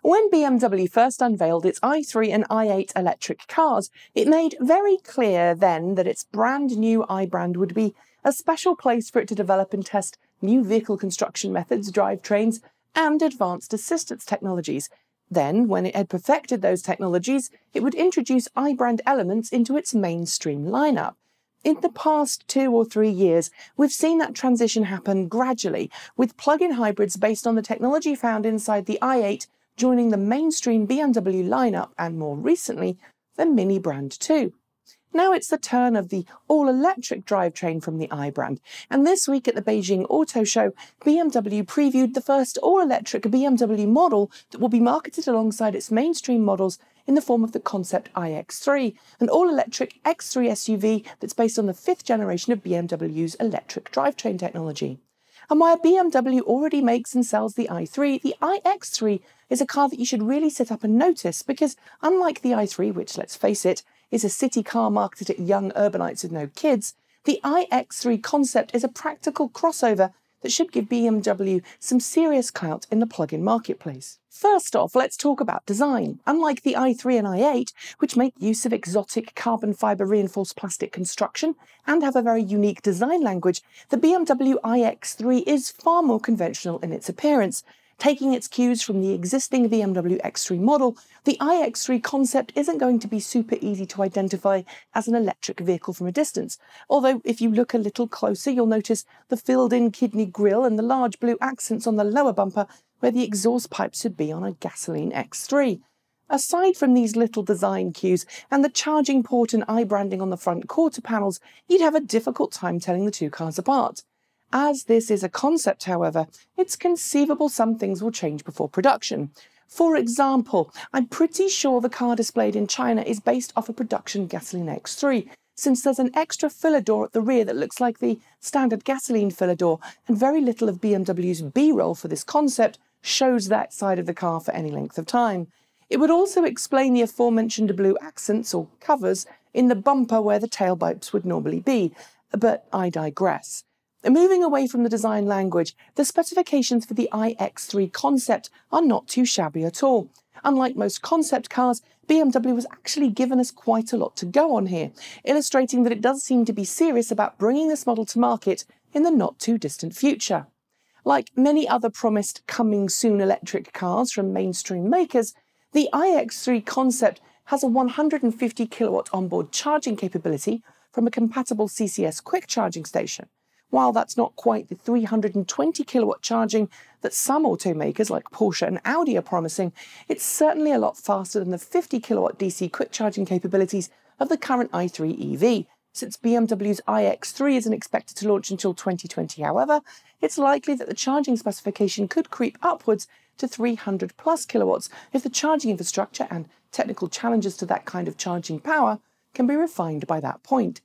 When BMW first unveiled its i3 and i8 electric cars, it made very clear then that its brand new iBrand would be a special place for it to develop and test new vehicle construction methods, drivetrains, and advanced assistance technologies. Then, when it had perfected those technologies, it would introduce iBrand elements into its mainstream lineup. In the past 2 or 3 years, we've seen that transition happen gradually, with plug-in hybrids based on the technology found inside the i8 joining the mainstream BMW lineup and, more recently, the Mini brand too. Now it's the turn of the all-electric drivetrain from the iBrand, and this week at the Beijing Auto Show, BMW previewed the first all-electric BMW model that will be marketed alongside its mainstream models in the form of the concept iX3, an all-electric X3 SUV that's based on the 5th generation of BMW's electric drivetrain technology. And while BMW already makes and sells the i3, the iX3 is a car that you should really sit up and notice because, unlike the i3, which, let's face it, is a city car marketed at young urbanites with no kids, the iX3 concept is a practical crossover that should give BMW some serious clout in the plug-in marketplace. First off, let's talk about design. Unlike the i3 and i8, which make use of exotic carbon fibre reinforced plastic construction and have a very unique design language, the BMW iX3 is far more conventional in its appearance. Taking its cues from the existing BMW X3 model, the iX3 concept isn't going to be super easy to identify as an electric vehicle from a distance, although if you look a little closer you'll notice the filled-in kidney grille and the large blue accents on the lower bumper where the exhaust pipes should be on a gasoline X3. Aside from these little design cues and the charging port and iBranding on the front quarter panels, you'd have a difficult time telling the two cars apart. As this is a concept, however, it's conceivable some things will change before production. For example, I'm pretty sure the car displayed in China is based off a production gasoline X3, since there's an extra filler door at the rear that looks like the standard gasoline filler door, and very little of BMW's B-roll for this concept shows that side of the car for any length of time. It would also explain the aforementioned blue accents, or covers, in the bumper where the tailpipes would normally be, but I digress. Moving away from the design language, the specifications for the iX3 concept are not too shabby at all. Unlike most concept cars, BMW has actually given us quite a lot to go on here, illustrating that it does seem to be serious about bringing this model to market in the not-too-distant future. Like many other promised coming-soon electric cars from mainstream makers, the iX3 concept has a 150 kilowatt onboard charging capability from a compatible CCS quick charging station. While that's not quite the 320 kilowatt charging that some automakers like Porsche and Audi are promising, it's certainly a lot faster than the 50 kilowatt DC quick charging capabilities of the current i3 EV. Since BMW's iX3 isn't expected to launch until 2020, however, it's likely that the charging specification could creep upwards to 300 plus kilowatts if the charging infrastructure and technical challenges to that kind of charging power can be refined by that point.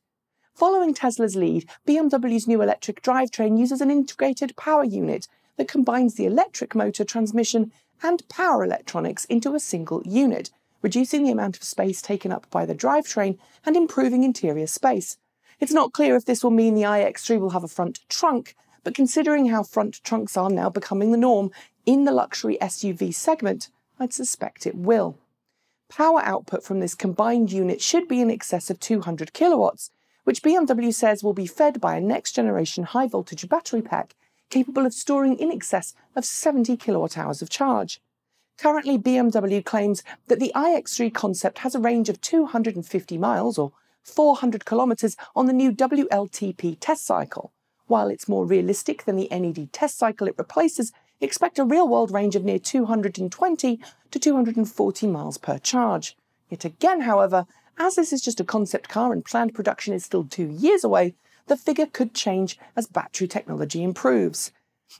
Following Tesla's lead, BMW's new electric drivetrain uses an integrated power unit that combines the electric motor, transmission, and power electronics into a single unit, reducing the amount of space taken up by the drivetrain and improving interior space. It's not clear if this will mean the iX3 will have a front trunk, but considering how front trunks are now becoming the norm in the luxury SUV segment, I'd suspect it will. Power output from this combined unit should be in excess of 200 kilowatts, which BMW says will be fed by a next-generation high-voltage battery pack capable of storing in excess of 70 kilowatt-hours of charge. Currently, BMW claims that the iX3 concept has a range of 250 miles, or 400 kilometers, on the new WLTP test cycle. While it's more realistic than the NED test cycle it replaces, expect a real-world range of near 220 to 240 miles per charge. Yet again, however, as this is just a concept car and planned production is still 2 years away, the figure could change as battery technology improves.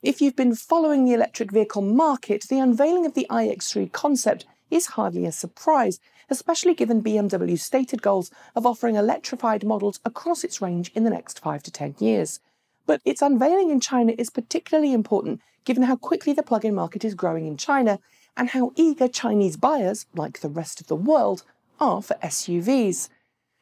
If you've been following the electric vehicle market, the unveiling of the iX3 concept is hardly a surprise, especially given BMW's stated goals of offering electrified models across its range in the next 5 to 10 years. But its unveiling in China is particularly important given how quickly the plug-in market is growing in China and how eager Chinese buyers, like the rest of the world, are for SUVs.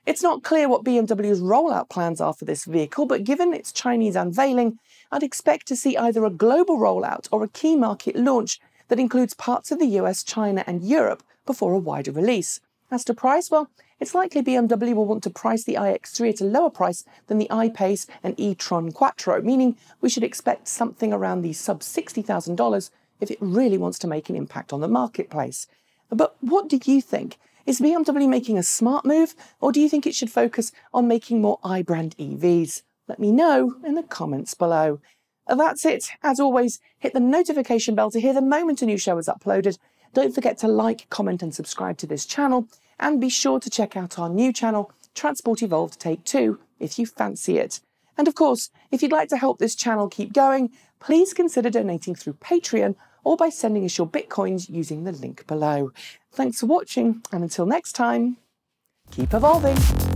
It's not clear what BMW's rollout plans are for this vehicle, but given its Chinese unveiling, I'd expect to see either a global rollout or a key market launch that includes parts of the US, China and Europe before a wider release. As to price, well, it's likely BMW will want to price the iX3 at a lower price than the iPace and e-tron Quattro, meaning we should expect something around the sub $60,000 if it really wants to make an impact on the marketplace. But what do you think? Is BMW making a smart move, or do you think it should focus on making more iBrand EVs? Let me know in the comments below. That's it. As always, hit the notification bell to hear the moment a new show is uploaded. Don't forget to like, comment and subscribe to this channel, and be sure to check out our new channel, Transport Evolved Take 2, if you fancy it. And of course, if you'd like to help this channel keep going, please consider donating through Patreon or by sending us your Bitcoins using the link below. Thanks for watching, and until next time, keep evolving.